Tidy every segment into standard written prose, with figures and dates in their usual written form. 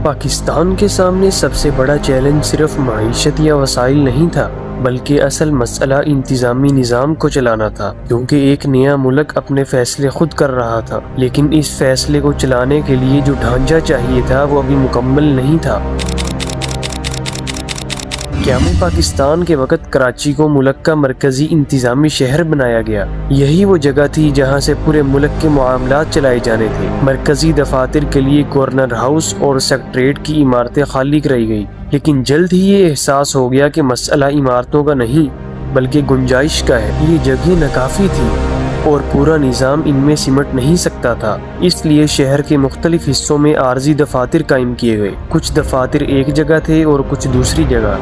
پاکستان کے سامنے سب سے بڑا چیلنج صرف معیشت یا وسائل نہیں تھا، بلکہ اصل مسئلہ انتظامی نظام کو چلانا تھا، کیونکہ ایک نیا ملک اپنے فیصلے خود کر رہا تھا، لیکن اس فیصلے کو چلانے کے لیے جو ڈھانچہ چاہیے تھا وہ ابھی مکمل نہیں تھا۔ قیام پاکستان کے وقت کراچی کو ملک کا مرکزی انتظامی شہر بنایا گیا۔ یہی وہ جگہ تھی جہاں سے پورے ملک کے معاملات چلائے جانے تھے۔ مرکزی دفاتر کے لیے گورنر ہاؤس اور سیکریٹریٹ کی عمارتیں خالی کرائی گئی، لیکن جلد ہی یہ احساس ہو گیا کہ مسئلہ عمارتوں کا نہیں بلکہ گنجائش کا ہے۔ یہ جگہ ناکافی تھی اور پورا نظام ان میں سمٹ نہیں سکتا تھا، اس لیے شہر کے مختلف حصوں میں عارضی دفاتر قائم کیے گئے۔ کچھ دفاتر ایک جگہ تھے اور کچھ دوسری جگہ،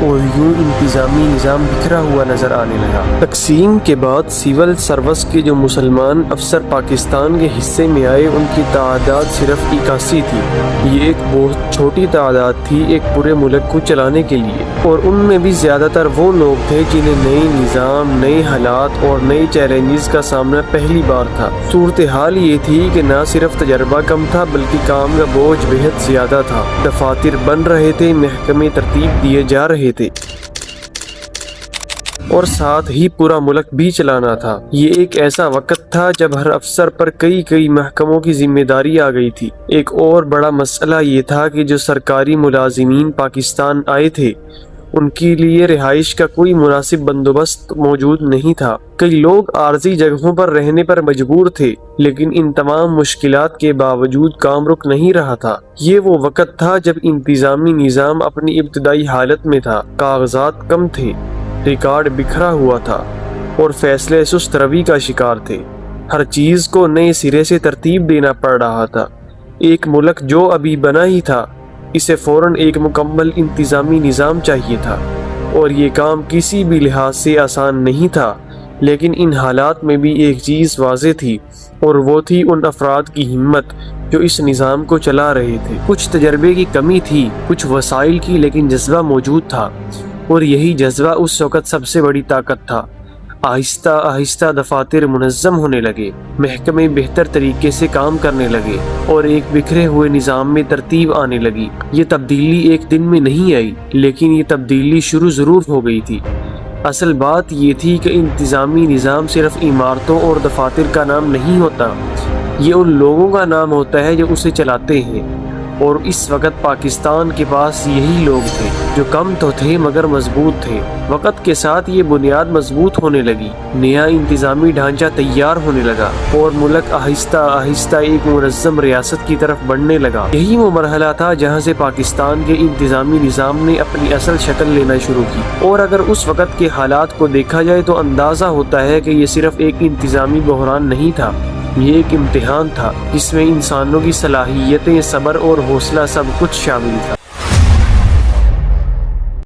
اور یوں انتظامی نظام بکھرا ہوا نظر آنے لگا۔ تقسیم کے بعد سول سروس کے جو مسلمان افسر پاکستان کے حصے میں آئے ان کی تعداد صرف 81 تھی۔ یہ ایک بہت چھوٹی تعداد تھی ایک پورے ملک کو چلانے کے لیے، اور ان میں بھی زیادہ تر وہ لوگ تھے جنہیں نئے نظام، نئے حالات اور نئے چیلنجز کا سامنا پہلی بار تھا۔ صورتحال یہ تھی کہ نہ صرف تجربہ کم تھا بلکہ کام کا بوجھ بہت زیادہ تھا۔ دفاتر بن رہے تھے، محکمے ترتیب دیے جا رہے تھے، اور ساتھ ہی پورا ملک بھی چلانا تھا۔ یہ ایک ایسا وقت تھا جب ہر افسر پر کئی محکموں کی ذمہ داری آ گئی تھی۔ ایک اور بڑا مسئلہ یہ تھا کہ جو سرکاری ملازمین پاکستان آئے تھے ان کے لیے رہائش کا کوئی مناسب بندوبست موجود نہیں تھا۔ کئی لوگ عارضی جگہوں پر رہنے پر مجبور تھے، لیکن ان تمام مشکلات کے باوجود کام رک نہیں رہا تھا۔ یہ وہ وقت تھا جب انتظامی نظام اپنی ابتدائی حالت میں تھا، کاغذات کم تھے، ریکارڈ بکھرا ہوا تھا اور فیصلے سست روی کا شکار تھے۔ ہر چیز کو نئے سرے سے ترتیب دینا پڑ رہا تھا۔ ایک ملک جو ابھی بنا ہی تھا، اسے فوراً ایک مکمل انتظامی نظام چاہیے تھا، اور یہ کام کسی بھی لحاظ سے آسان نہیں تھا۔ لیکن ان حالات میں بھی ایک چیز واضح تھی، اور وہ تھی ان افراد کی ہمت جو اس نظام کو چلا رہے تھے۔ کچھ تجربے کی کمی تھی، کچھ وسائل کی، لیکن جذبہ موجود تھا، اور یہی جذبہ اس وقت سب سے بڑی طاقت تھا۔ آہستہ آہستہ دفاتر منظم ہونے لگے، محکمے بہتر طریقے سے کام کرنے لگے، اور ایک بکھرے ہوئے نظام میں ترتیب آنے لگی۔ یہ تبدیلی ایک دن میں نہیں آئی، لیکن یہ تبدیلی شروع ضرور ہو گئی تھی۔ اصل بات یہ تھی کہ انتظامی نظام صرف عمارتوں اور دفاتر کا نام نہیں ہوتا، یہ ان لوگوں کا نام ہوتا ہے جو اسے چلاتے ہیں، اور اس وقت پاکستان کے پاس یہی لوگ تھے جو کم تو تھے مگر مضبوط تھے۔ وقت کے ساتھ یہ بنیاد مضبوط ہونے لگی، نیا انتظامی ڈھانچہ تیار ہونے لگا، اور ملک آہستہ آہستہ ایک منظم ریاست کی طرف بڑھنے لگا۔ یہی وہ مرحلہ تھا جہاں سے پاکستان کے انتظامی نظام نے اپنی اصل شکل لینا شروع کی، اور اگر اس وقت کے حالات کو دیکھا جائے تو اندازہ ہوتا ہے کہ یہ صرف ایک انتظامی بحران نہیں تھا، یہ ایک امتحان تھا جس میں انسانوں کی صلاحیتیں، صبر اور حوصلہ سب کچھ شامل تھا۔